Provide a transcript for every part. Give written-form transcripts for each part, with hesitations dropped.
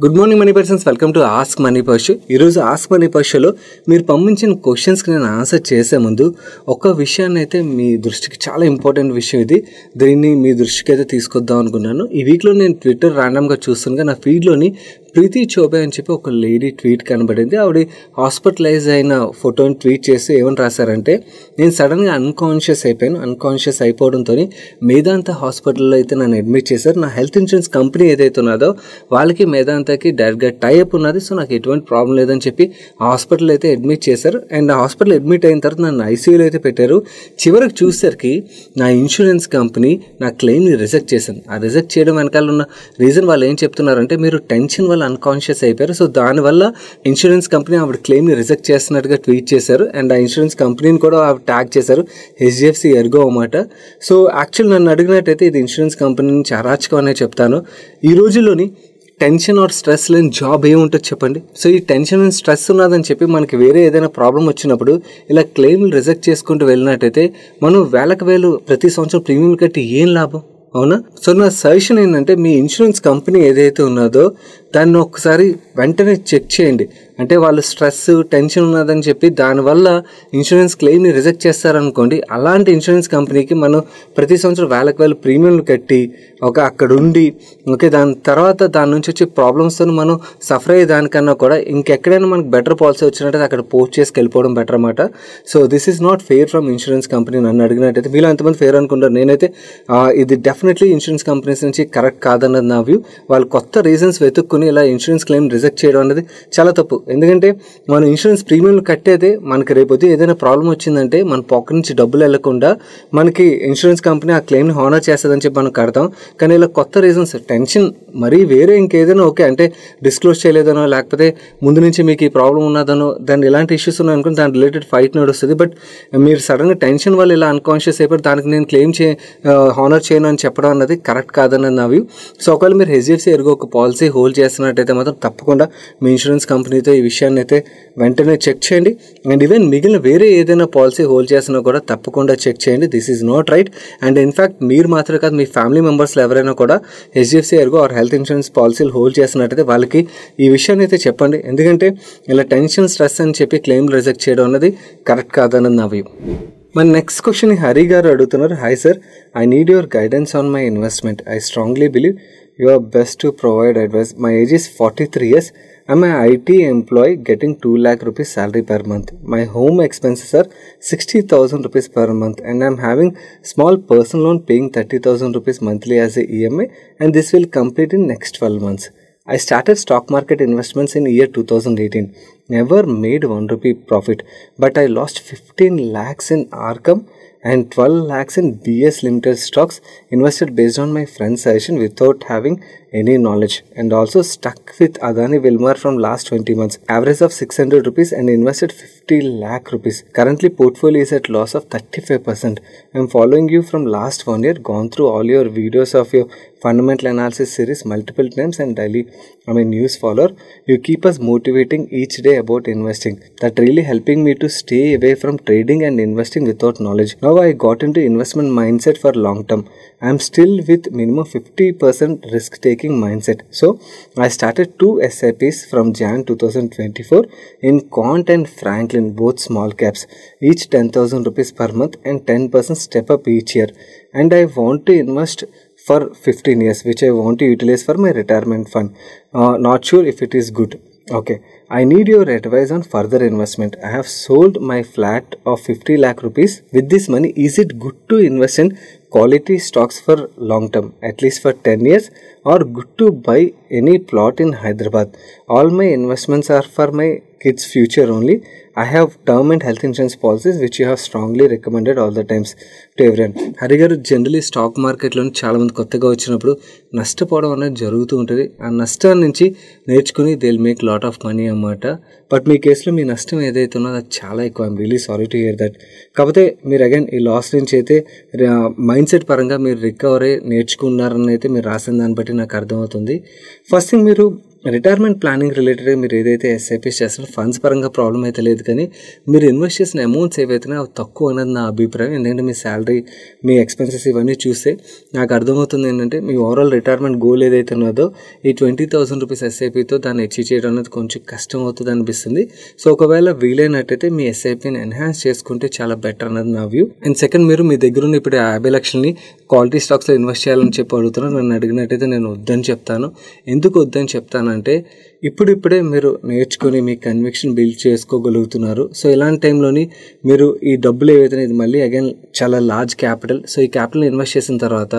Good morning money persons, welcome to ask money Parshu. ఈరోజు ask money పర్షులో మీరు పంపించిన క్వశ్చన్స్కి నేను ఆన్సర్ చేసే ముందు ఒక విషయాన్ని అయితే మీ దృష్టికి చాలా ఇంపార్టెంట్ విషయం ఇది, దీన్ని మీ దృష్టికి అయితే తీసుకొద్దాం అనుకున్నాను. ఈ వీక్లో నేను ట్విట్టర్ ర్యాండమ్గా చూస్తుండగా నా ఫీడ్లోని ప్రీతి చోబే అని చెప్పి ఒక లేడీ ట్వీట్ కనబడింది. ఆవిడ హాస్పిటలైజ్ అయిన ఫోటోని ట్వీట్ చేసి ఏమని రాశారంటే, నేను సడన్గా అన్కాన్షియస్ అయిపోయాను. అన్కాన్షియస్ అయిపోవడంతో మేదాంత హాస్పిటల్లో అయితే నన్ను అడ్మిట్ చేశారు. నా హెల్త్ ఇన్సూరెన్స్ కంపెనీ ఏదైతే ఉన్నదో వాళ్ళకి మేదాంతకి డైరెక్ట్గా టైఅప్ ఉన్నది. సో నాకు ఎటువంటి ప్రాబ్లం లేదని చెప్పి ఆ హాస్పిటల్ అయితే అడ్మిట్ చేశారు. అండ్ ఆ హాస్పిటల్ అడ్మిట్ అయిన తర్వాత నన్ను ఐసీయూలో అయితే పెట్టారు. చివరికి చూసేసరికి నా ఇన్సూరెన్స్ కంపెనీ నా క్లెయిమ్ని రిజెక్ట్ చేశాను. ఆ రిజెక్ట్ చేయడం వెనకాల ఉన్న రీజన్ వాళ్ళు ఏం చెప్తున్నారంటే, మీరు టెన్షన్ వల్ల అన్కాన్షియస్ అయిపోయారు. సో దానివల్ల ఇన్సూరెన్స్ కంపెనీ ఆవిడ క్లెయిమ్ని రిజెక్ట్ చేస్తున్నట్టుగా ట్వీట్ చేశారు. అండ్ ఆ ఇన్సూరెన్స్ కంపెనీని కూడా ఆవిడ ట్యాగ్ చేశారు, హెచ్డిఎఫ్సి ఎర్గో అన్నమాట. సో యాక్చువల్ నన్ను అడిగినట్టయితే ఇది ఇన్సూరెన్స్ కంపెనీ నుంచి అరాచకం అనే చెప్తాను. ఈ రోజుల్లోని టెన్షన్ ఆర్ స్ట్రెస్ లేని జాబ్ ఏముంటుంది చెప్పండి. సో ఈ టెన్షన్ అండ్ స్ట్రెస్ ఉన్నదని చెప్పి మనకి వేరే ఏదైనా ప్రాబ్లం వచ్చినప్పుడు ఇలా క్లెయిమ్లు రిజెక్ట్ చేసుకుంటూ వెళ్ళినట్టయితే మనం వేలకు వేలు ప్రతి సంవత్సరం ప్రీమియం కట్టి ఏం లాభం, అవునా? సో నా సజెషన్ ఏంటంటే, మీ ఇన్సూరెన్స్ కంపెనీ ఏదైతే ఉన్నదో దాన్ని ఒకసారి వెంటనే చెక్ చేయండి. అంటే వాళ్ళు స్ట్రెస్ టెన్షన్ ఉన్నదని చెప్పి దానివల్ల ఇన్సూరెన్స్ క్లెయిమ్ని రిజెక్ట్ చేస్తారనుకోండి, అలాంటి ఇన్సూరెన్స్ కంపెనీకి మనం ప్రతి సంవత్సరం వేలకు వేలు ప్రీమియంలు కట్టి అక్కడ ఉండి దాని తర్వాత దాని నుంచి వచ్చే ప్రాబ్లమ్స్తో మనం సఫర్ అయ్యే దానికన్నా కూడా ఇంకెక్కడైనా మనకు బెటర్ పాలసీ వచ్చినట్టయితే అక్కడ పోస్ట్ చేసుకు వెళ్ళిపోవడం బెటర్ అన్నమాట. So this is not fair from insurance company. నన్ను అడిగినట్టయితే మీలో ఎంతమంది ఫెయిర్ అనుకుంటారు? నేనైతే ఇది డెఫినెట్లీ ఇన్సూరెన్స్ కంపెనీస్ నుంచి కరెక్ట్ కాదన్నది నా వ్యూ. వాళ్ళు కొత్త రీజన్స్ వెతుక్కుని ఇలా ఇన్సూరెన్స్ క్లెయిమ్ రిజెక్ట్ చేయడం అనేది చాలా తప్పు. ఎందుకంటే మనం ఇన్సూరెన్స్ ప్రీమియంలు కట్టేదే మనకి రేపొద్దు ఏదైనా ప్రాబ్లం వచ్చిందంటే మన పాకెట్ నుంచి డబ్బులు వెళ్లకుండా మనకి ఇన్సూరెన్స్ కంపెనీ ఆ క్లెయిమ్ని హానర్ చేస్తుందని చెప్పి మనం కడతాం. కానీ ఇలా కొత్త రీజన్స్ టెన్షన్ మరీ వేరే ఇంకేదైనా ఓకే అంటే డిస్క్లోజ్ చేయలేదనో లేకపోతే ముందు నుంచి మీకు ఈ ప్రాబ్లం ఉన్నదనో దాని ఇలాంటి ఇష్యూస్ ఉన్నాయి అనుకుని దాని రిలేటెడ్ ఫైట్ నడుస్తుంది. బట్ మీరు సడన్గా టెన్షన్ వల్ల ఇలా అన్కాన్షియస్ అయిపోయి దానికి నేను క్లెయిమ్ హానర్ చేయను అని చెప్పడం అన్నది కరెక్ట్ కాదన్నది నా వ్యూ. సో ఒకవేళ మీరు హెచ్డిఎఫ్సి ఎర్గో ఒక పాలసీ హోల్డ్ చేస్తున్నట్టయితే మాత్రం తప్పకుండా మీ ఇన్సూరెన్స్ కంపెనీతో ఈ విషయాన్ని అయితే వెంటనే చెక్ చేయండి. అండ్ ఈవెన్ మిగిలిన వేరే ఏదైనా పాలసీ హోల్డ్ చేసినా కూడా తప్పకుండా చెక్ చేయండి. This is not right. And in fact మీరు మాత్రమే కాదు, మీ ఫ్యామిలీ మెంబర్స్లో ఎవరైనా కూడా HDFC Ergo or health insurance పాలసీలు హోల్డ్ చేసినట్టయితే వాళ్ళకి ఈ విషయాన్ని అయితే చెప్పండి. ఎందుకంటే ఇలా టెన్షన్ స్ట్రెస్ అని చెప్పి క్లెయిమ్ రిజెక్ట్ చేయడం అనేది కరెక్ట్ కాదన్నది నా వ్యూ. మన నెక్స్ట్ క్వశ్చన్ హరి గారు అడుగుతున్నారు. Hi sir, I need your guidance on my investment. I strongly believe you are best to provide advice. My age is 43 years. I'm an IT employee getting 2 lakh rupees salary per month. My home expenses are 60,000 rupees per month and I'm having small personal loan paying 30,000 rupees monthly as a EMI, and this will complete in next 12 months. I started stock market investments in year 2018. Never made 1 rupee profit, but I lost 15 lakhs in Arkham and 12 lakhs in BS Limited stocks invested based on my friend's suggestion without having any knowledge, and also stuck with Adani Wilmar from last 20 months. Average of 600 rupees and invested 50 lakh rupees. Currently portfolio is at loss of 35%. I am following you from last 1 year, gone through all your videos of your fundamental analysis series multiple times and daily I'm a news follower. You keep us motivating each day about investing. That really helping me to stay away from trading and investing without knowledge. Now I got into investment mindset for long term. I am still with minimum 50% risk taking mindset. So I started 2 SIPs from Jan 2024 in Quant and Franklin, both small caps, each 10,000 rupees per month and 10% step up each year. And I want to invest for 15 years, which I want to utilize for my retirement fund. Not sure if it is good. Okay, I need your advice on further investment. I have sold my flat of 50 lakh rupees. With this money, is it good to invest in quality stocks for long term, at least for 10 years, or good to buy any plot in Hyderabad? All my investments are for my kids' future only. I have term and health insurance policies which you have strongly recommended all the times to everyone. Hari గారు, generally stock మార్కెట్లో చాలామంది కొత్తగా వచ్చినప్పుడు నష్టపోవడం అనేది జరుగుతూ ఉంటుంది. ఆ నష్టాన్ని నుంచి నేర్చుకుని they will make lot of money అన్నమాట. బట్ మీ కేసులో మీ నష్టం ఏదైతే ఉన్నదో అది చాలా ఎక్కువ. I'm really sorry to hear that. కాకపోతే మీరు అగైన్ ఈ లాస్ నుంచి అయితే మైండ్ సెట్ పరంగా మీరు రికవరీ నేర్చుకున్నారని అయితే మీరు రాసిన దాన్ని బట్టి నాకు అర్థమవుతుంది. ఫస్ట్ థింగ్, మీరు రిటైర్మెంట్ ప్లానింగ్ రిలేటెడ్గా మీరు ఏదైతే ఎస్ఐపీస్ చేస్తారో ఫండ్స్ పరంగా ప్రాబ్లం అయితే లేదు, కానీ మీరు ఇన్వెస్ట్ చేసిన అమౌంట్స్ ఏవైతున్నాయో అవి తక్కువ అన్నది నా అభిప్రాయం. ఎందుకంటే మీ శాలరీ, మీ ఎక్స్పెన్సెస్ ఇవన్నీ చూస్తే నాకు అర్థమవుతుంది ఏంటంటే మీ ఓవరాల్ రిటైర్మెంట్ గోల్ ఏదైతే ఉన్నదో ఈ 20,000 రూపీస్ ఎస్ఐపితో దాన్ని అచీవ్ చేయడం అనేది కొంచెం కష్టం అవుతుంది అనిపిస్తుంది. సో ఒకవేళ వీలైనట్టయితే మీ ఎస్ఐపిని ఎన్హాన్స్ చేసుకుంటే చాలా బెటర్ అన్నది నా వ్యూ. అండ్ సెకండ్, మీరు మీ దగ్గర ఉన్న ఇప్పుడు 50 లక్షలని క్వాలిటీ స్టాక్స్లో ఇన్వెస్ట్ చేయాలని చెప్పి అడుగుతున్నారు. నన్ను అడిగినట్టయితే నేను వద్దని చెప్తాను. ఎందుకు వద్దని చెప్తానంటే ఇప్పుడిప్పుడే మీరు నేర్చుకొని మీ కన్విక్షన్ బిల్డ్ చేసుకోగలుగుతున్నారు. సో ఇలాంటి టైంలోని మీరు ఈ డబ్బులు ఏవైతే ఇది మళ్ళీ అగైన్ చాలా లార్జ్ క్యాపిటల్. సో ఈ క్యాపిటల్ ఇన్వెస్ట్ చేసిన తర్వాత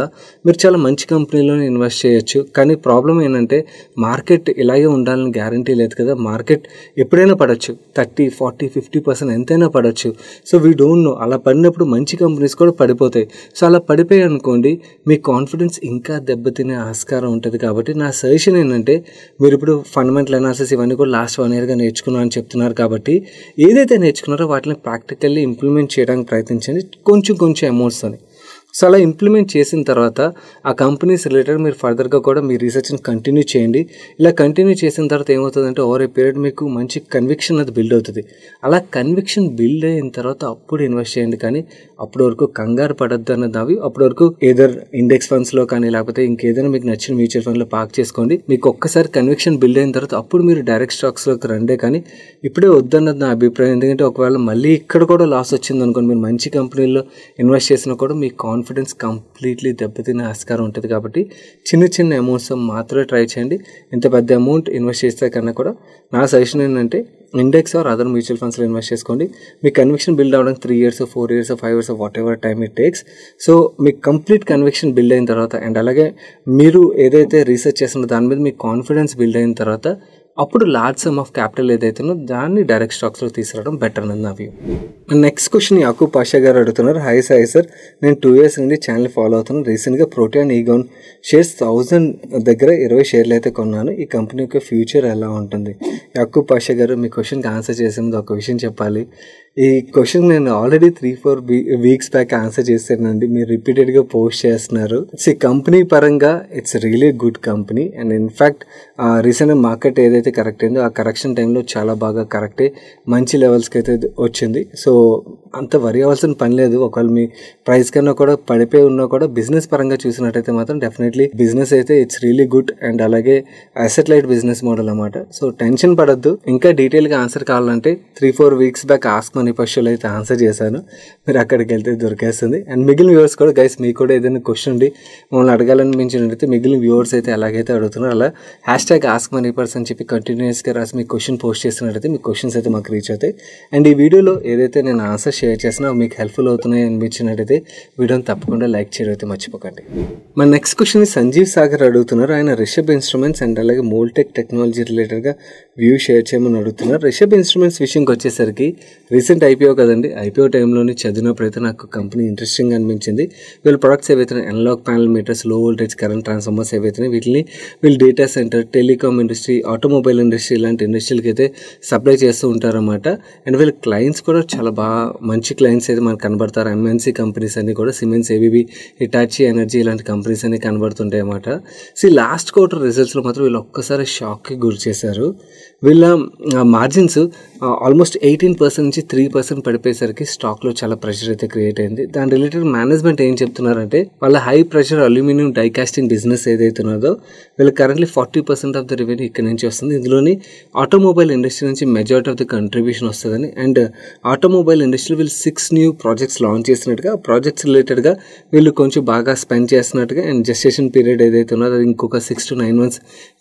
మీరు చాలా మంచి కంపెనీలోనే ఇన్వెస్ట్ చేయొచ్చు. కానీ ప్రాబ్లం ఏంటంటే మార్కెట్ ఇలాగే ఉండాలని గ్యారంటీ లేదు కదా. మార్కెట్ ఎప్పుడైనా పడవచ్చు, 30, 40, 50% ఎంతైనా పడవచ్చు. So we don't know. అలా పడినప్పుడు మంచి కంపెనీస్ కూడా పడిపోతాయి. సో అలా పడిపోయాయి అనుకోండి, మీ కాన్ఫిడెన్స్ ఇంకా దెబ్బతినే ఆస్కారం ఉంటుంది. కాబట్టి నా సజెషన్ ఏంటంటే మీరు ఇప్పుడు ఫండమెంటల్ అనాలిసిస్ ఇవన్నీ కూడా లాస్ట్ 1 ఇయర్గా నేర్చుకున్నాను అని చెప్తున్నారు. కాబట్టి ఏదైతే నేర్చుకున్నారో వాటిని ప్రాక్టికల్లీ ఇంప్లిమెంట్ చేయడానికి ప్రయత్నించండి, కొంచెం అమౌంట్స్ అని. సో అలా ఇంప్లిమెంట్ చేసిన తర్వాత ఆ కంపెనీస్ రిలేటెడ్ మీరు ఫర్దర్గా కూడా మీ రీసెర్చ్ని కంటిన్యూ చేయండి. ఇలా కంటిన్యూ చేసిన తర్వాత ఏమవుతుందంటే ఓవర్ ఏ పీరియడ్ మీకు మంచి కన్విక్షన్ అది బిల్డ్ అవుతుంది. అలా కన్విక్షన్ బిల్డ్ అయిన తర్వాత అప్పుడు ఇన్వెస్ట్ చేయండి. కానీ అప్పటి వరకు కంగారు పడద్దు అన్నది అవి. అప్పటి వరకు ఏదర్ ఇండెక్స్ ఫండ్స్లో కానీ లేకపోతే ఇంకేదైనా మీకు నచ్చిన మ్యూచువల్ ఫండ్లో పార్క్ చేసుకోండి. మీకు ఒక్కసారి కన్విక్షన్ బిల్డ్ అయిన తర్వాత అప్పుడు మీరు డైరెక్ట్ స్టాక్స్లోకి రండే, కానీ ఇప్పుడే వద్దన్నది నా అభిప్రాయం. ఎందుకంటే ఒకవేళ మళ్ళీ ఇక్కడ కూడా లాస్ వచ్చింది అనుకోండి, మీరు మంచి కంపెనీలో ఇన్వెస్ట్ చేసినా కూడా మీ కాన్ఫిడెన్స్ కంప్లీట్లీ దెబ్బతినే ఆస్కారం ఉంటుంది. కాబట్టి చిన్న అమౌంట్స్ మాత్రమే ట్రై చేయండి. ఇంత పెద్ద అమౌంట్ ఇన్వెస్ట్ చేస్తే కన్నా కూడా నా సజెషన్ ఏంటంటే ఇండెక్స్ ఆర్ అదర్ మ్యూచువల్ ఫండ్స్లో ఇన్వెస్ట్ చేసుకోండి. మీ కన్విక్షన్ బిల్డ్ అవ్వడానికి 3 years, 4 years, 5 years, what ever time it takes. So మీకు కంప్లీట్ కన్విక్షన్ బిల్డ్ అయిన తర్వాత అండ్ అలాగే మీరు ఏదైతే రీసెర్చ్ చేస్తున్నారో దాని మీద మీ కాన్ఫిడెన్స్ బిల్డ్ అయిన తర్వాత అప్పుడు లార్జ్ సమ్ ఆఫ్ క్యాపిటల్ ఏదైతుందో దాన్ని డైరెక్ట్ స్టాక్స్లో తీసుకురావడం బెటర్ అన్నది నా view. Next question Yakub Pasha గారు అడుగుతున్నారు. హాయ్ సార్, నేను 2 years నుండి ఛానల్ ఫాలో అవుతున్నాను. రీసెంట్గా ప్రోటీన్ ఈగోన్ షేర్స్ 1000 దగ్గర 20 షేర్లు అయితే కొన్నాను. ఈ కంపెనీ యొక్క ఫ్యూచర్ ఎలా ఉంటుంది? యాకూబ్ పాషా గారు, మీ క్వశ్చన్కి ఆన్సర్ చేసే ముందు ఒక విషయం చెప్పాలి. ఈ క్వశ్చన్ నేను ఆల్రెడీ 3-4 weeks బ్యాక్ ఆన్సర్ చేశానండి. మీరు రిపీటెడ్గా పోస్ట్ చేస్తున్నారు. ఈ కంపెనీ పరంగా it's really good company and in fact రీసెంట్గా మార్కెట్ ఏదైతే కరెక్ట్ అయిందో ఆ కరెక్షన్ టైంలో చాలా బాగా కరెక్టే, మంచి లెవెల్స్కి అయితే వచ్చింది. సో అంత వరి అవ్వాల్సిన పని లేదు. ఒకవేళ మీ ప్రైస్ కన్నా కూడా పడిపోయి ఉన్నా కూడా బిజినెస్ పరంగా చూసినట్టయితే మాత్రం డెఫినెట్లీ బిజినెస్ అయితే ఇట్స్ రియలీ గుడ్ అండ్ అలాగే అసెట్ లైట్ బిజినెస్ మోడల్ అన్నమాట. సో టెన్షన్ పడద్దు. ఇంకా డీటెయిల్గా ఆన్సర్ కావాలంటే 3-4 weeks బ్యాక్ ఆస్క్ మనీ పర్షులు అయితే ఆన్సర్ చేశాను, మీరు అక్కడికి వెళ్తే దొరికేస్తుంది. అండ్ మిగిలిన వ్యూవర్స్ కూడా గైస్, మీకు కూడా ఏదైనా క్వశ్చన్ ఉండి మమ్మల్ని అడగాలనిపించినట్టయితే మిగిలిన వ్యూవర్స్ అయితే ఎలాగైతే అడుగుతున్నారు అలా #ఆస్క్ మనీ పర్స్ అని చెప్పి కంటిన్యూస్గా రాసి మీ క్వశ్చన్ పోస్ట్ చేస్తున్నట్టయితే మీ క్వశ్చన్స్ అయితే మాకు రీచ్ అవుతాయి. అండ్ ఈ వీడియోలో ఏదైతే నేను ఆన్సర్ షేర్ చేసినా మీకు హెల్ప్ఫుల్ అవుతున్నాయి అనిపించినట్టయితే వీడియోని తప్పకుండా లైక్ చేయడం అయితే మర్చిపోకండి. మన నెక్స్ట్ క్వశ్చన్ సంజీవ్ సాగర్ అడుగుతున్నారు. ఆయన రిషబ్ ఇన్స్ట్రుమెంట్స్ అండ్ అలాగే మోల్టెక్ టెక్నాలజీ రిలేటెడ్గా వ్యూ షేర్ చేయమని అడుగుతున్నారు. రిషబ్ ఇన్స్ట్రుమెంట్స్ విషయంకి వచ్చేసరికి రీసెంట్ ఐపీఓ కదండి. ఐపీఓ టైంలోని చదివినప్పుడైతే నాకు కంపెనీ ఇంట్రెస్టింగ్ అనిపించింది. వీళ్ళ ప్రొడక్ట్స్ ఏవైతే అనలాగ్ ప్యానల్ మీటర్స్, లో వోల్టేజ్ కరెంట్ ట్రాన్స్ఫార్మర్స్ ఏవైతే వీటిని వీళ్ళు data centre, telecom industry, automobile industry ఇలాంటి ఇండస్ట్రీలకి అయితే సప్లై చేస్తూ ఉంటారన్నమాట. అండ్ వీళ్ళ క్లయింట్స్ కూడా చాలా బాగా మంచి క్లయింట్స్ అయితే మనకు కనబడతారు. ఎంఎన్సీ కంపెనీస్ అన్ని కూడా సిమెన్స్, ఏబీబీ, హిటాచీ ఎనర్జీ ఇలాంటి కంపెనీస్ అన్ని కనబడుతుంటాయి అన్నమాట. సో లాస్ట్ క్వార్టర్ రిజల్ట్స్లో మాత్రం వీళ్ళు ఒక్కసారి షాక్కి గురి చేశారు. వీళ్ళ మార్జిన్స్ ఆల్మోస్ట్ 18% నుంచి 3% పడిపోయేసరికి స్టాక్లో చాలా ప్రెషర్ అయితే క్రియేట్ అయింది. దాని రిలేటెడ్ మేనేజ్మెంట్ ఏం చెప్తున్నారంటే వాళ్ళ హై ప్రెషర్ అల్యూమినియం డైకాస్టింగ్ బిజినెస్ ఏదైతే ఉన్నదో వీళ్ళు కరెంట్లీ 40% ఆఫ్ ద రెవెన్యూ ఇక్కడ నుంచి వస్తుంది. ఇందులోని ఆటోమొబైల్ ఇండస్ట్రీ నుంచి మెజారిటీ ఆఫ్ ద కంట్రిబ్యూషన్ వస్తుందని అండ్ ఆటోమొబైల్ ఇండస్ట్రీలో వీళ్ళు 6 న్యూ ప్రాజెక్ట్స్ లాంచ్ చేసినట్టుగా, ప్రాజెక్ట్స్ రిలేటెడ్గా వీళ్ళు కొంచెం బాగా స్పెండ్ చేస్తున్నట్టుగా అండ్ జెస్టేషన్ పీరియడ్ ఏదైతే ఉన్నదో అది ఇంకొక 6 to 9 months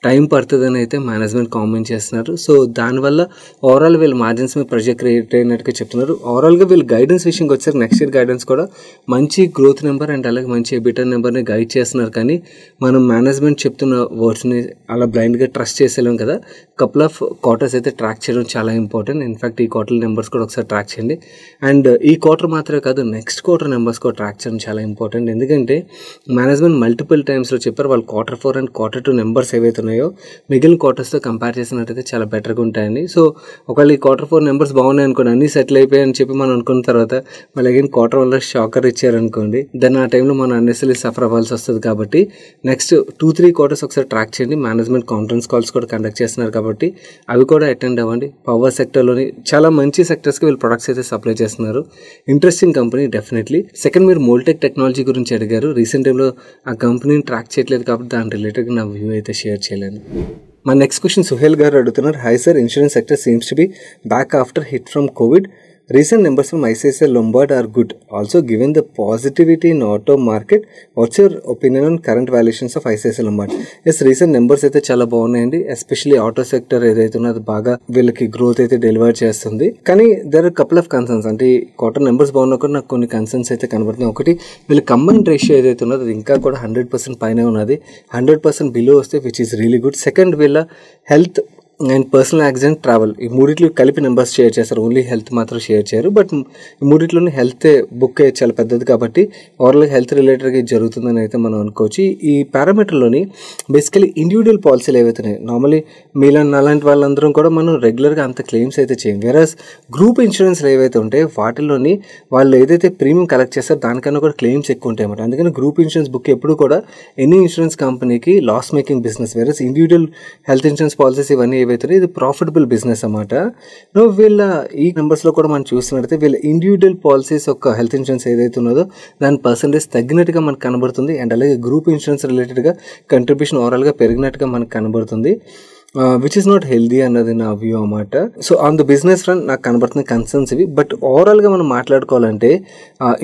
టైం పడుతుందని అయితే మేనేజ్మెంట్ కామెంట్ చేస్తున్నారు. సో దానివల్ల ఓవరాల్ వీళ్ళ మార్జిన్స్ మీద ప్రెషర్ క్రియేట్ అయినట్టుగా చెప్తున్నారు. ఓవరాల్గా వీళ్ళు గైడెన్స్ విషయంకి వచ్చారు. నెక్స్ట్ ఇయర్ గైడెన్స్ కూడా మంచి గ్రోత్ నెంబర్ అండ్ అలాగే మంచి ఎబిటర్ నెంబర్ని గైడ్ చేస్తున్నారు. కానీ మనం మేనేజ్మెంట్ చెప్తున్న వర్డ్స్ని అలా బ్లైండ్గా ట్రస్ట్ చేసేలేం కదా. కపుల్ ఆఫ్ క్వార్టర్స్ అయితే ట్రాక్ చేయడం చాలా ఇంపార్టెంట్. ఇన్ఫాక్ట్ ఈ క్వార్టర్ నెంబర్స్ కూడా ఒకసారి ట్రాక్ చేయండి. అండ్ ఈ క్వార్టర్ మాత్రమే కాదు, నెక్స్ట్ క్వార్టర్ నెంబర్స్ కూడా ట్రాక్ చేయడం చాలా ఇంపార్టెంట్. ఎందుకంటే మేనేజ్మెంట్ మల్టిపుల్ టైమ్స్లో చెప్పారు వాళ్ళు Q4 అండ్ Q2 నెంబర్స్ ఏవైతే ఉన్నాయో మిగిలిన క్వార్టర్స్తో కంపేర్ చేసినట్టయితే చాలా బెటర్గా ఉంటాయని. సో ఒకవేళ ఈ Q4 నెంబర్స్ బాగున్నాయి అనుకోండి, అన్ని సెటిల్ అయిపోయాయి అని చెప్పి మనం అనుకున్న తర్వాత మళ్ళీ అగైన్ క్వార్టర్ వల్ల షాకర్ ఇచ్చారనుకోండి, దెన్ ఆ టైంలో మనం అన్నెసరీ సఫర్ అవ్వాల్సి వస్తుంది. కాబట్టి నెక్స్ట్ 2-3 క్వార్టర్స్ ఒకసారి ట్రాక్ చేయండి. మేనేజ్మెంట్ కాన్ఫరెన్స్ కాల్స్ కూడా కండక్ట్ చేస్తున్నారు కాబట్టి అవి కూడా అటెండ్ అవ్వండి. పవర్ సెక్టర్లోని చాలా మంచి సెక్టర్స్కి వీళ్ళు ప్రొడక్ట్స్ అయితే సప్లై చేస్తున్నారు. Interesting company definitely. సెకండ్, మీరు మోల్టెక్ టెక్నాలజీ గురించి అడిగారు. రీసెంట్ టైంలో ఆ కంపెనీని ట్రాక్ చేయట్లేదు కాబట్టి దాని రిలేటెడ్గా నా వ్యూ అయితే షేర్ చేయలేను. మా నెక్స్ట్ క్వశ్చన్ సుహేల్ గారు అడుగుతున్నారు. High sir, insurance sector seems to be back after hit from Covid. Recent numbers from ICICI Lombard are good. Also, given the positivity in auto market, what's your opinion on current valuations of ICICI Lombard? Yes, recent numbers అయితే చాలా బాగున్నాయండి. Especially auto sector ఏదైతే ఉన్నది బాగా వీళ్ళకి growth అయితే deliver చేస్తుంది. కానీ there are couple of concerns. అంటే క్వార్టర్ నెంబర్స్ బాగున్నా కూడా నాకు కొన్ని కన్సర్న్స్ అయితే కనబడుతున్నాయి. ఒకటి, వీళ్ళ కంబైన్డ్ రేషియో ఏదైతే ఉన్నదో అది ఇంకా కూడా 100% పైనే ఉన్నది. 100% బిలో వస్తే which is really good. Second, వీళ్ళ health and personal accident, travel ఈ మూడిట్లో కలిపి నెంబర్స్ షేర్ చేస్తారు. ఓన్లీ హెల్త్ మాత్రం షేర్ చేయరు. బట్ ఈ మూడిట్లోనే హెల్త్ బుక్ చాలా పెద్దది కాబట్టి ఓవరాల్గా హెల్త్ రిలేటెడ్గా జరుగుతుందని అయితే మనం అనుకోవచ్చు. ఈ పారామీటర్లోని బేసికలీ ఇండివిజువల్ పాలసీలు ఏవైతున్నాయి, నార్మలీ మీలాంటి అలాంటి వాళ్ళందరం కూడా మనం రెగ్యులర్గా అంత క్లెయిమ్స్ అయితే చేయం. వేరస్ గ్రూప్ ఇన్సూరెన్స్లు ఏవైతే ఉంటాయో వాటిల్లోని వాళ్ళు ఏదైతే ప్రీమియం కలెక్ట్ చేస్తారో దానికన్నా కూడా క్లెయిమ్స్ ఎక్కువ ఉంటాయి అన్నమాట. అందుకని గ్రూప్ ఇన్సూరెన్స్ బుక్ ఎప్పుడు కూడా ఎనీ ఇన్సూరెన్స్ కంపెనీకి loss making business. Whereas individual health insurance policies ఇవన్నీ ఏవైతే ఇది ప్రాఫిటబుల్ బిజినెస్ అన్నమాట. వీళ్ళ ఈ నెంబర్స్లో కూడా మనం చూస్తున్నట్టయితే వీళ్ళ ఇండివిజువల్ పాలసీస్ యొక్క హెల్త్ ఇన్సూరెన్స్ ఏదైతే ఉన్నదో దాని పర్సంటేజ్ తగ్గినట్టుగా మనకు కనబడుతుంది. అండ్ అలాగే గ్రూప్ ఇన్సూరెన్స్ రిలేటెడ్గా కంట్రిబ్యూషన్ ఓవరాల్గా పెరిగినట్టుగా మనకు కనబడుతుంది. విచ్ ఇస్ నాట్ హెల్దీ అన్నది నా వ్యూ అన్నమాట. So on the business front నాకు కనబడుతున్న కన్సర్న్స్ ఇవి. బట్ ఓవరాల్గా మనం మాట్లాడుకోవాలంటే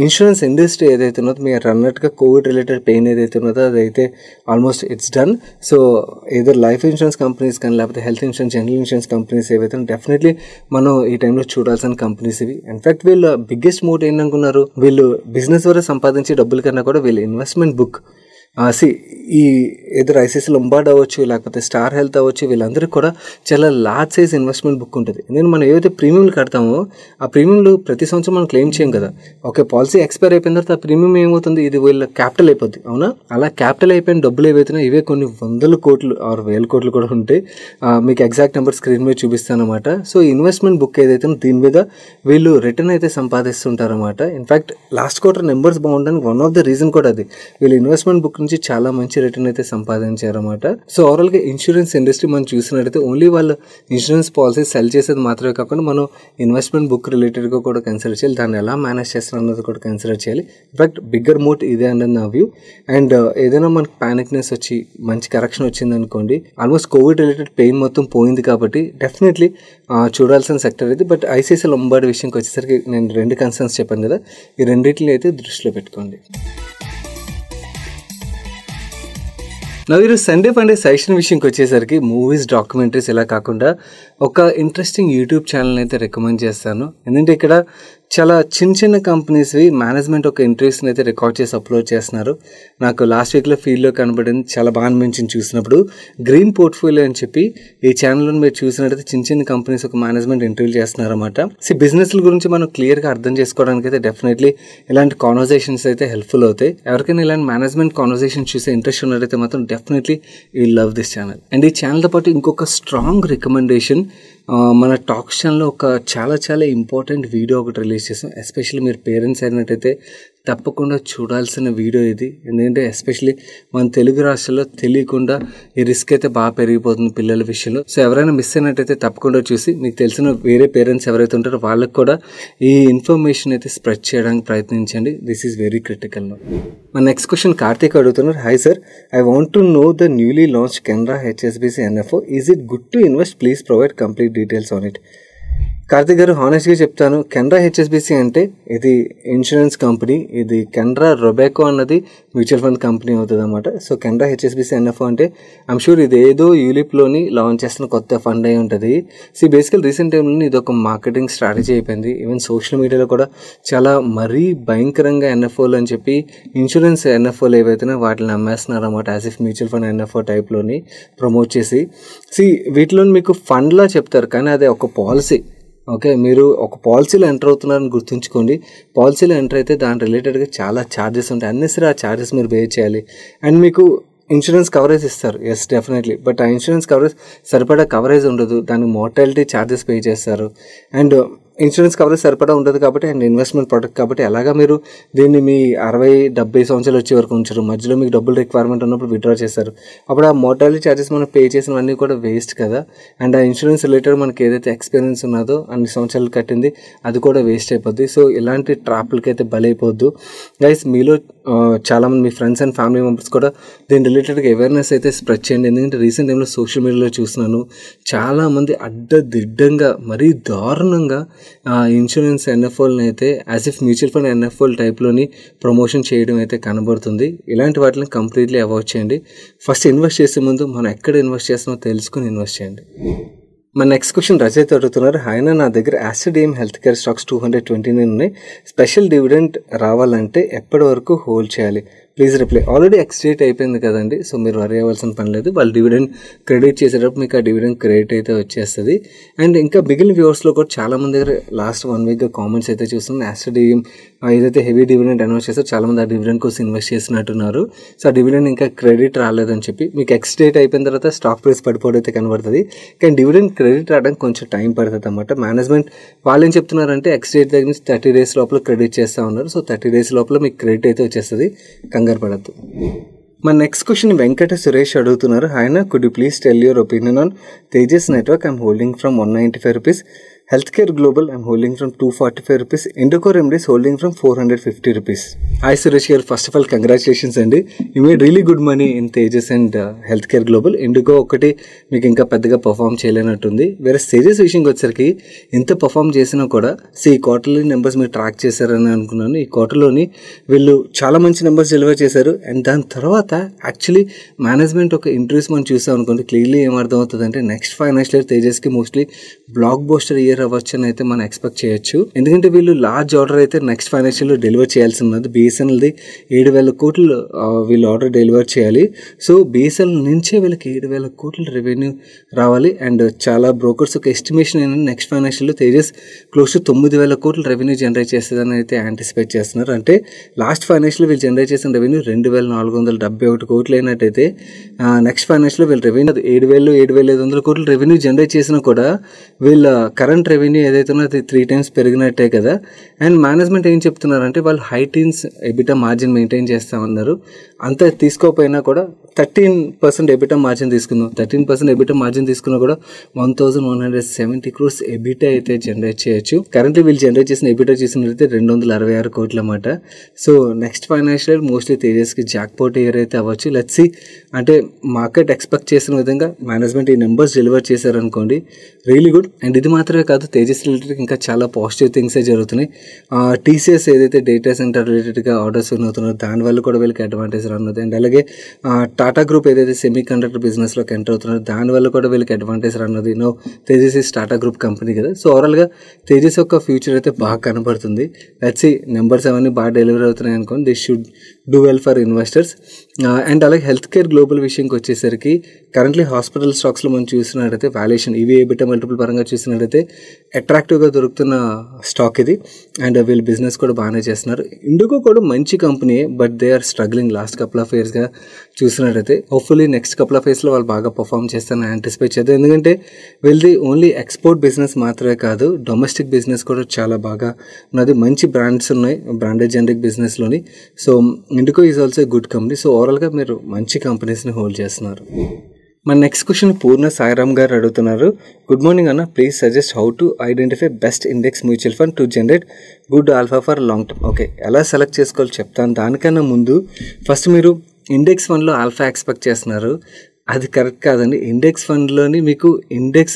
ఇన్సూరెన్స్ ఇండస్ట్రీ ఏదైతే ఉన్నదో మీరు అన్నట్టుగా కోవిడ్ రిలేటెడ్ పెయిన్ ఏదైతే ఉన్నదో అదైతే ఆల్మోస్ట్ ఇట్స్ డన్. సో ఏదో లైఫ్ ఇన్సూరెన్స్ కంపెనీస్ కానీ లేకపోతే health insurance, general insurance companies ఏవైతే డెఫినెట్లీ మనం ఈ టైంలో చూడాల్సిన కంపెనీస్ ఇవి. ఇన్ఫాక్ట్ వీళ్ళ బిగ్గెస్ట్ మోట్ ఏంటనుకున్నారు, వీళ్ళు బిజినెస్ ద్వారా సంపాదించే డబ్బుల కన్నా కూడా వీళ్ళ ఇన్వెస్ట్మెంట్ బుక్ ఈ ఎదురు ఐసిఐసిఐ లొంబార్డ్ అవ్వచ్చు లేకపోతే స్టార్ హెల్త్ అవ్వచ్చు వీళ్ళందరికీ కూడా చాలా లార్జ్ సైజ్ ఇన్వెస్ట్మెంట్ బుక్ ఉంటుంది. ఎందుకంటే మనం ఏవైతే ప్రీమియంలు కడతామో ఆ ప్రీమియంలు ప్రతి సంవత్సరం మనం క్లెయిమ్ చేయం కదా. ఓకే, పాలసీ ఎక్స్పైర్ అయిపోయిన తర్వాత ఆ ప్రీమియం ఏమవుతుంది, ఇది వీళ్ళ క్యాపిటల్ అయిపోద్ది. అవునా, అలా క్యాపిటల్ అయిపోయిన డబ్బులు ఏవైతున్నాయో ఇవే కొన్ని 100 కోట్లు ఆరు 1000 కోట్లు కూడా ఉంటాయి. మీకు ఎగ్జాక్ట్ నెంబర్ స్క్రీన్ మీద చూపిస్తాను అనమాట. సో ఇన్వెస్ట్మెంట్ బుక్ ఏదైతే దీని మీద వీళ్ళు రిటర్న్ అయితే సంపాదిస్తుంటారు అనమాట. ఇన్ఫాక్ట్ లాస్ట్ క్వార్టర్ నెంబర్స్ బాగుండడానికి వన్ ఆఫ్ ద రీజన్ కూడా అది. వీళ్ళు ఇన్వెస్ట్మెంట్ బుక్ నుంచి చాలా మంచి రిటర్న్ అయితే సంపాదించారన్నమాట. సో ఓవరాల్గా ఇన్సూరెన్స్ ఇండస్ట్రీ మనం చూసినట్టయితే ఓన్లీ వాళ్ళు ఇన్సూరెన్స్ పాలసీ సెల్ చేసేది మాత్రమే కాకుండా మనం ఇన్వెస్ట్మెంట్ బుక్ రిలేటెడ్గా కూడా కన్సిడర్ చేయాలి. దాన్ని ఎలా మేనేజ్ చేస్తారు అన్నది కూడా కన్సిడర్ చేయాలి. ఇన్ఫాక్ట్ బిగ్గర్ మోట్ ఇదే అన్నది నా వ్యూ. అండ్ ఏదైనా మనకి పానిక్నెస్ వచ్చి మంచి కరెక్షన్ వచ్చింది అనుకోండి, ఆల్మోస్ట్ కోవిడ్ రిలేటెడ్ పెయిన్ మొత్తం పోయింది కాబట్టి డెఫినెట్లీ చూడాల్సిన సెక్టర్ ఇది. బట్ ఐసిఐసిఐ లొంబార్డ్ విషయంకి వచ్చేసరికి నేను 2 కన్సర్న్స్ చెప్పాను కదా, ఈ రెండింటిని అయితే దృష్టిలో పెట్టుకోండి. ఈరోజు సండే ఫండే సజెషన్ విషయంకి వచ్చేసరికి మూవీస్, డాక్యుమెంటరీస్ ఇలా కాకుండా ఒక ఇంట్రెస్టింగ్ యూట్యూబ్ ఛానల్ అయితే రికమెండ్ చేస్తాను. ఎందుకంటే ఇక్కడ చాలా చిన్న చిన్న కంపెనీస్వి మేనేజ్మెంట్ ఒక ఇంటర్వ్యూస్ని అయితే రికార్డ్ చేసి అప్లోడ్ చేస్తున్నారు. నాకు లాస్ట్ వీక్లో ఫీల్డ్లో కనబడింది, చాలా బాగా అనిపించింది చూసినప్పుడు. గ్రీన్ పోర్ట్ఫోలియో అని చెప్పి ఈ ఛానల్లో మీరు చూసినట్టయితే చిన్న చిన్న కంపెనీస్ ఒక మేనేజ్మెంట్ ఇంటర్వ్యూ చేస్తున్నారు అన్నమాట. బిజినెస్ల గురించి మనం క్లియర్గా అర్థం చేసుకోవడానికి అయితే డెఫినెట్లీ ఇలాంటి కాన్వర్సేషన్స్ అయితే హెల్ప్ఫుల్ అవుతాయి. ఎవరికైనా ఇలాంటి మేనేజ్మెంట్ కాన్వర్సేషన్ చూసే ఇంట్రెస్ట్ ఉన్నట్టయితే మాత్రం definitely you love this channel. And ఈ ఛానల్తో పాటు ఇంకొక స్ట్రాంగ్ రికమెండేషన్, మన టాక్స్ ఛానల్లో ఒక చాలా చాలా ఇంపార్టెంట్ వీడియో ఒకటి రిలీజ్ చేసాం. ఎస్పెషల్లీ మీరు పేరెంట్స్ అయినట్టయితే తప్పకుండా చూడాల్సిన వీడియో ఇది. ఎందుకంటే ఎస్పెషల్లీ మన తెలుగు రాష్ట్రాల్లో తెలియకుండా ఈ రిస్క్ అయితే బాగా పెరిగిపోతుంది పిల్లల విషయంలో. సో ఎవరైనా మిస్ అయినట్టయితే తప్పకుండా చూసి మీకు తెలిసిన వేరే పేరెంట్స్ ఎవరైతే ఉంటారో వాళ్ళకి కూడా ఈ ఇన్ఫర్మేషన్ అయితే స్ప్రెడ్ చేయడానికి ప్రయత్నించండి. This is very critical. మన నెక్స్ట్ క్వశ్చన్ కార్తీక్ అడుగుతున్నారు. High sir, I want to know the newly launch Canara HSBC NFO. Is it good to invest? Please provide complete details on it. Karthik గారు, హానెస్ట్గా చెప్తాను, కెనరా హెచ్ఎస్బిసి అంటే ఇది ఇన్సూరెన్స్ కంపెనీ. ఇది కెనరా రొబేకో అన్నది mutual fund company అవుతుంది అనమాట. సో కెనరా హెచ్ఎస్బిసి ఎన్ఎఫ్ఓ అంటే ఐమ్ షూర్ ఇది ఏదో యూలిప్లోని లాంచ్ చేస్తున్న కొత్త ఫండ్ అయి ఉంటుంది. సో బేసికల్ రీసెంట్ టైంలో ఇది ఒక మార్కెటింగ్ స్ట్రాటజీ అయిపోయింది. ఈవెన్ సోషల్ మీడియాలో కూడా చాలా మరీ భయంకరంగా ఎన్ఎఫ్ఓలు అని చెప్పి ఇన్సూరెన్స్ ఎన్ఎఫ్ఓలు ఏవైతే వాటిని అమ్మేస్తున్నారు అనమాట. As if mutual fund NFO టైప్లోని ప్రమోట్ చేసి వీటిలో మీకు ఫండ్లా చెప్తారు కానీ అదే ఒక పాలసీ. ఓకే, మీరు ఒక పాలసీలో ఎంటర్ అవుతున్నారని గుర్తుంచుకోండి. పాలసీలో ఎంటర్ అయితే దాని రిలేటెడ్గా చాలా ఛార్జెస్ ఉంటాయి. అన్నెసరీ ఆ ఛార్జెస్ మీరు పే చేయాలి. అండ్ మీకు ఇన్సూరెన్స్ కవరేజ్ ఇస్తారు, ఎస్ డెఫినెట్లీ. బట్ ఆ ఇన్సూరెన్స్ కవరేజ్ సరిపడా కవరేజ్ ఉండదు, దానికి మోర్టాలిటీ ఛార్జెస్ పే చేస్తారు. అండ్ ఇన్సూరెన్స్ కవరేజ్ సరిపడా ఉంటుంది కాబట్టి అండ్ ఇన్వెస్ట్మెంట్ ప్రొడక్ట్ కాబట్టి ఎలాగా మీరు దీన్ని మీ 60-70 సంవత్సరాలు వచ్చే వరకు ఉంచరు. మధ్యలో మీకు డబ్బులు రిక్వైర్మెంట్ ఉన్నప్పుడు విత్డ్రా చేస్తారు. అప్పుడు ఆ మోర్టాలిటీ ఛార్జెస్ మనం పే చేసినవన్నీ కూడా వేస్ట్ కదా. అండ్ ఆ ఇన్సూరెన్స్ రిలేటెడ్ మనకి ఏదైతే ఎక్స్పీరియన్స్ ఉన్నదో అన్ని సంవత్సరాలు కట్టింది అది కూడా వేస్ట్ అయిపోద్ది. సో ఇలాంటి ట్రాప్లకి అయితే బలైపోద్దు గైస్. మీలో చాలామంది మీ ఫ్రెండ్స్ అండ్ ఫ్యామిలీ మెంబర్స్ కూడా దీని రిలేటెడ్గా అవేర్నెస్ అయితే స్ప్రెడ్ చేయండి. ఎందుకంటే రీసెంట్ టైంలో సోషల్ మీడియాలో చూస్తున్నాను చాలామంది అడ్డదిడ్డంగా మరీ దారుణంగా ఇన్సూరెన్స్ ఎన్ఎఫ్ఓల్ని అయితే యాజ్ ఇఫ్ మ్యూచువల్ ఫండ్ ఎన్ఎఫ్ఓల్ టైప్లోని ప్రమోషన్ చేయడం అయితే కనబడుతుంది. ఇలాంటి వాటిని కంప్లీట్లీ అవాయిడ్ చేయండి. ఫస్ట్ ఇన్వెస్ట్ చేసే ముందు మనం ఎక్కడ ఇన్వెస్ట్ చేస్తామో తెలుసుకుని ఇన్వెస్ట్ చేయండి. మన నెక్స్ట్ క్వశ్చన్ రచయిత అడుగుతున్నారు. ఆయన నా దగ్గర యాస్టర్డేమ్ హెల్త్ కేర్ స్టాక్స్ 229 ఉన్నాయి. స్పెషల్ డివిడెండ్ రావాలంటే ఎప్పటి వరకు హోల్డ్ చేయాలి? Please reply. ఆల్రెడీ ఎక్స్డేట్ అయిపోయింది కదండి, సో మీరు వరీ అవ్వాల్సిన పని లేదు. వాళ్ళు డివిడెండ్ క్రెడిట్ చేసేటప్పుడు మీకు ఆ డివిడెండ్ క్రెడిట్ అయితే వచ్చేస్తుంది. అండ్ ఇంకా మిగిలిన వ్యూవర్స్లో కూడా చాలామంది దగ్గర లాస్ట్ 1 వీక్గా కామెంట్స్ అయితే చూస్తున్నాను. యాస్టర్డేమ్ ఏదైతే హెవీ డివిడెండ్ అనౌన్స్ చేస్తారో చాలామంది ఆ డివిడెండ్ కోసం ఇన్వెస్ట్ చేసినట్టున్నారు. సో ఆ డివిడెండ్ ఇంకా క్రెడిట్ రాలేదని చెప్పి మీకు ఎక్స్డేట్ అయిపోయిన తర్వాత స్టాక్ ప్రైస్ పడిపోవడం అయితే కనబడుతుంది. కానీ డివిడెండ్ క్రెడిట్ రావడానికి కొంచెం టైం పడుతుంది అన్నమాట. మేనేజ్మెంట్ వాళ్ళు ఏం చెప్తున్నారంటే ఎక్స్డేట్ దగ్గర నుంచి 30 days లోపల క్రెడిట్ చేస్తూ ఉన్నారు. సో 30 days లోపల మీకు క్రెడిట్ అయితే వచ్చేస్తుంది, కంగారు పడద్దు. మన నెక్స్ట్ క్వశ్చన్ వెంకట సురేష్ అడుగుతున్నారు. ఆయన could you please tell your opinion on Tejas network? I'm holding from 195 rupees. Health care global I'm holding from 245 rupees. Indoco remedies holding from 450 rupees. Hi Suresh గారు, ఫస్ట్ ఆఫ్ ఆల్ కంగ్రాచులేషన్స్ అండి. You made really good money in Tejas and health care global. IndiGo ఒకటి మీకు ఇంకా పెద్దగా perform చేయలేనట్టుంది. వేరే తేజస్ విషయంకి వచ్చేసరికి ఎంత perform చేసినా కూడా ఈ క్వార్టర్లీ నెంబర్స్ మీరు ట్రాక్ చేశారని అనుకున్నాను. ఈ క్వార్టర్లోని వీళ్ళు చాలా మంచి నెంబర్స్ డెలివర్ చేశారు. అండ్ దాని తర్వాత యాక్చువల్లీ మేనేజ్మెంట్ ఒక ఇంటర్వ్యూస్ మనం చూసాం అనుకోండి, క్లియర్లీ ఏమర్థమవుతుంది అంటే నెక్స్ట్ ఫైనాన్షియల్ ఇయర్ తేజస్కి మోస్ట్లీ బ్లాక్ బస్టర్ ఇయర్ అవ్వచ్చు అని అయితే మనం ఎక్స్పెక్ట్ చేయొచ్చు. ఎందుకంటే వీళ్ళు లార్జ్ ఆర్డర్ అయితే నెక్స్ట్ ఫైనాన్షియల్ డెలివర్ చేయాల్సి ఉన్నది. బిఎస్ఎన్ఎల్ది 7,000 కోట్లు వీళ్ళు ఆర్డర్ డెలివర్ చేయాలి. సో బిఎస్ఎన్ఎల్ నుంచే వీళ్ళకి 7,000 కోట్ల రెవెన్యూ రావాలి. అండ్ చాలా బ్రోకర్స్ ఒక ఎస్టిమేషన్ ఏంటంటే నెక్స్ట్ ఫైనాన్షియల్లో తేజస్ క్లోజ్ టు 9,000 కోట్ల రెవెన్యూ జనరేట్ చేస్తుందని అయితే యాంటిసిపేట్ చేస్తున్నారు. అంటే లాస్ట్ ఫైనాన్షియల్ వీళ్ళు జనరేట్ చేసిన రెవెన్యూ 2,471 కోట్లు అయినట్టయితే నెక్స్ట్ ఫైనాన్షియల్ వీళ్ళ రెవెన్యూ 7,500 కోట్ల రెవెన్యూ జనరేట్ చేసినా కూడా వీళ్ళ కరెంట్ రెవెన్యూ ఏదైతే ఉన్నదో అది 3 times పెరిగినట్టే కదా. అండ్ మేనేజ్మెంట్ ఏం చెప్తున్నారంటే వాళ్ళు high teens EBITDA margin maintain చేస్తామన్నారు. అంత తీసుకోకపోయినా కూడా 13% ఎబిటా మార్జిన్ తీసుకుందాం. 13% ఎబిటా మార్జిన్ తీసుకున్నా కూడా 1,170 crores ఎబిటా అయితే జనరేట్ చేయొచ్చు. కరెంట్లీ వీళ్ళు జనరేట్ చేసిన ఎబిటా చూసినట్లయితే 266 కోట్ల అన్నమాట. సో నెక్స్ట్ ఫైనాన్షియల్ మోస్ట్లీ తేజస్కి జాక్పాట్ ఇయర్ అయితే అవ్వచ్చు. Let's see. అంటే మార్కెట్ ఎక్స్పెక్ట్ చేసిన విధంగా మేనేజ్మెంట్ ఈ నెంబర్స్ డెలివర్ చేశారనుకోండి, రియలీ గుడ్. అండ్ ఇది మాత్రమే కాదు, తేజస్ రిలేటెడ్ ఇంకా చాలా పాజిటివ్ థింగ్సే జరుగుతున్నాయి. టీసీఎస్ ఏదైతే డేటా సెంటర్ రిలేటెడ్గా ఆర్డర్స్ విన్ అవుతున్నారో దానివల్ల కూడా వీళ్ళకి అడ్వాంటేజ్ రానున్నది. అండ్ అలాగే టాటా గ్రూప్ ఏదైతే సెమీ కండక్టర్ బిజినెస్లోకి ఎంటర్ అవుతున్నారో దానివల్ల కూడా వీళ్ళకి అడ్వాంటేజ్ రానున్నది. No Tejas is Tata group company కదా. సో ఓవరాల్గా తేజస్ యొక్క ఫ్యూచర్ అయితే బాగా కనబడుతుంది. Let's see. నెంబర్స్ అవన్నీ బాగా డెలివరీ అవుతున్నాయి అనుకోండి, this should do well for investors. And అలాగే హెల్త్ కేర్ గ్లోబల్ విషయంకి వచ్చేసరికి కరెంట్లీ హాస్పిటల్ స్టాక్స్లో మనం చూసినట్టయితే వాల్యుయేషన్ ఇవి ఎబిటా మల్టిపుల్ పరంగా చూసినట్టయితే అట్రాక్టివ్గా దొరుకుతున్న స్టాక్ ఇది. అండ్ వీళ్ళు బిజినెస్ కూడా బాగానే చేస్తున్నారు. ఇండిగో కూడా మంచి కంపెనీయే, but they are struggling last couple of ఇయర్స్గా చూసినట్టయితే. హోప్ఫుల్లీ నెక్స్ట్ కపుల్ ఆఫ్ ఇయర్స్లో వాళ్ళు బాగా పర్ఫామ్ చేస్తారని యాంటిసిపేట్ చేద్దాం. ఎందుకంటే వీళ్ళది ఓన్లీ ఎక్స్పోర్ట్ బిజినెస్ మాత్రమే కాదు, డొమెస్టిక్ బిజినెస్ కూడా చాలా బాగా ఉన్నది. మంచి బ్రాండ్స్ ఉన్నాయి బ్రాండెడ్ జనరిక్ బిజినెస్లోని. So IndiGo is also good company. So ఓవరాల్గా మీరు మంచి కంపెనీస్ని హోల్డ్ చేస్తున్నారు. మన నెక్స్ట్ క్వశ్చన్ పూర్ణ సాయిరామ్ గారు అడుగుతున్నారు. గుడ్ మార్నింగ్ అన్న, please suggest how to identify best index mutual fund to generate good alpha for long term. Okay, ఎలా సెలెక్ట్ చేసుకోవాలో చెప్తాను. దానికన్నా ముందు ఫస్ట్ మీరు ఇండెక్స్ ఫండ్లో ఆల్ఫా ఎక్స్పెక్ట్ చేస్తున్నారు, అది కరెక్ట్ కాదండి. ఇండెక్స్ ఫండ్లోని మీకు ఇండెక్స్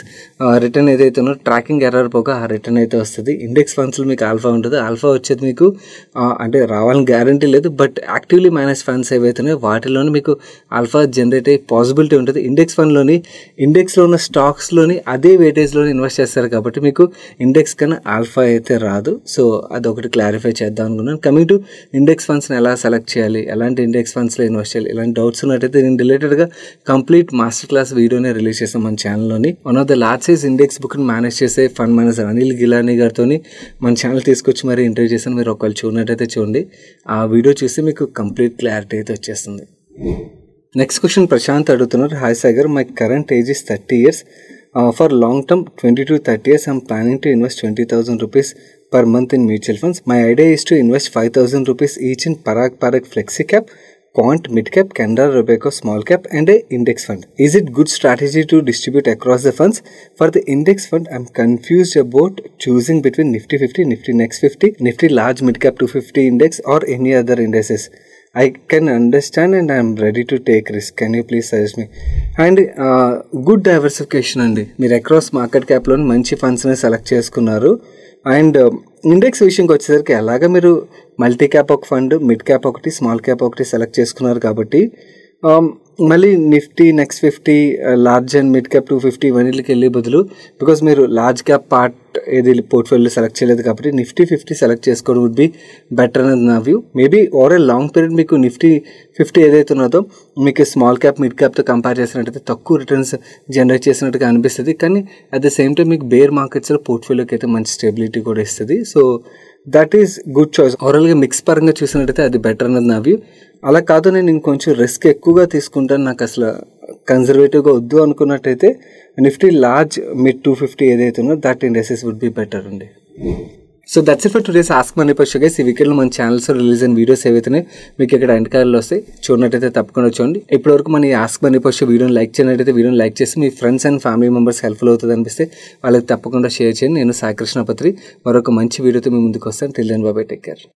రిటర్న్ ఏదైతే ఉన్నో ట్రాకింగ్ ఎర్రర్ పోగా ఆ రిటర్న్ అయితే వస్తుంది. ఇండెక్స్ ఫండ్స్లో మీకు ఆల్ఫా ఉంటుంది. ఆల్ఫా వచ్చేది మీకు అంటే రావాలని గ్యారంటీ లేదు, బట్ యాక్టివ్లీ మేనేజ్ ఫండ్స్ ఏవైతే ఉన్నాయో వాటిలోని మీకు ఆల్ఫా జనరేట్ అయ్యే పాసిబిలిటీ ఉంటుంది. ఇండెక్స్ ఫండ్లోని ఇండెక్స్లో ఉన్న స్టాక్స్లోని అదే వెయిటేజ్లోని ఇన్వెస్ట్ చేస్తారు కాబట్టి మీకు ఇండెక్స్ కన్నా ఆల్ఫా అయితే రాదు. సో అదొకటి క్లారిఫై చేద్దాం అనుకున్నాను. కమింగ్ టు ఇండెక్స్ ఫండ్స్ని ఎలా సెలెక్ట్ చేయాలి, ఎలాంటి ఇండెక్స్ ఫండ్స్లో ఇన్వెస్ట్ చేయాలి, ఇలాంటి డౌట్స్ ఉన్నట్టయితే దీని రిలేటెడ్గా కంప్లీట్ మాస్టర్ క్లాస్ వీడియోనే రిలీజ్ చేస్తాం మన ఛానల్లోని. One of the large size index బుక్ని మేనేజ్ చేసే ఫండ్ మేనేజర్ అనిల్ గిలానీ గారితో మన ఛానల్ తీసుకొచ్చి మరి ఇంటర్వ్యూ చేస్తాను. మీరు ఒకవేళ చూడనట్టయితే చూడండి, ఆ వీడియో చూస్తే మీకు కంప్లీట్ క్లారిటీ అయితే వచ్చేస్తుంది. నెక్స్ట్ క్వశ్చన్ ప్రశాంత్ అడుగుతున్నారు. Hi Sagar, my current age is 30 years. For long term 20 to 30 years, I'm planning to invest 20,000 rupees per month in mutual funds. My idea is to invest 5,000 rupees each in Parag Flexi Cap, Quant Mid Cap, Canara Robeco Small Cap and a Index Fund. Is it good strategy to distribute across the funds? For the Index Fund, I'm confused about choosing between Nifty 50, Nifty Next 50, Nifty Large Mid Cap 250 Index or any other indices. I can understand and I'm ready to take risk. Can you please suggest me? And good diversification అండి. మీరు across market క్యాప్లో మంచి ఫండ్స్ని select చేసుకున్నారు. And index విషయంకి వచ్చేసరికి అలాగా మీరు multi cap ఒక fund, mid cap ఒకటి, small cap ఒకటి సెలెక్ట్ చేసుకున్నారు కాబట్టి మళ్ళీ Nifty next 50, large and mid cap 250 ఇవన్నీకి వెళ్ళే బదులు, బికాజ్ మీరు లార్జ్ క్యాప్ పార్ట్ ఏది పోర్ట్ఫోలియో సెలెక్ట్ చేయలేదు కాబట్టి నిఫ్టీ 50 సెలెక్ట్ చేసుకోవడం వుడ్ బి బెటర్ అనేది నా view. Maybe over a long period మీకు నిఫ్టీ 50 ఏదైతే ఉన్నదో మీకు స్మాల్ క్యాప్ మిడ్ క్యాప్తో కంపేర్ చేసినట్టయితే తక్కువ రిటర్న్స్ జనరేట్ చేసినట్టుగా అనిపిస్తుంది. కానీ అట్ ద సేమ్ టైం మీకు బేర్ మార్కెట్స్లో పోర్ట్ఫోలియోకి అయితే మంచి స్టెబిలిటీ కూడా ఇస్తుంది. So that is good choice. ఓవరాల్గా మిక్స్ పరంగా చూసినట్టయితే అది బెటర్ అన్నది నా వ్యూ. అలా కాదు నేను ఇంకొంచెం రిస్క్ ఎక్కువగా తీసుకుంటాను, నాకు అసలు కన్జర్వేటివ్గా వద్దు అనుకున్నట్టయితే నిఫ్టీ లార్జ్ మిడ్ 250 ఏదైతే ఉందో that indexes would be better అండి. So that's it for today's ask money Parshu guys. ఈ వీకెండ్లో మన ఛానల్స్ రిలీజ్ అయిన వీడియోస్ ఏవైతే మీకు ఇక్కడ ఎండ్ కార్డులో వస్తాయి, చూడనట్టయితే తప్పకుండా చూడండి. ఇప్పటివరకు మన ఈ ఆస్క్ మనీ పర్షు వీడియోని లైక్ చేయనట్టయితే వీడియోని లైక్ చేసి మీ friends and family members helpful అవుతుంది అనిపిస్తే వాళ్ళకి తప్పకుండా షేర్ చేయండి. నేను సాయి కృష్ణ పత్రి మరొక మంచి వీడియోతో మీ ముందుకు వస్తాను. Till then bye bye, take care.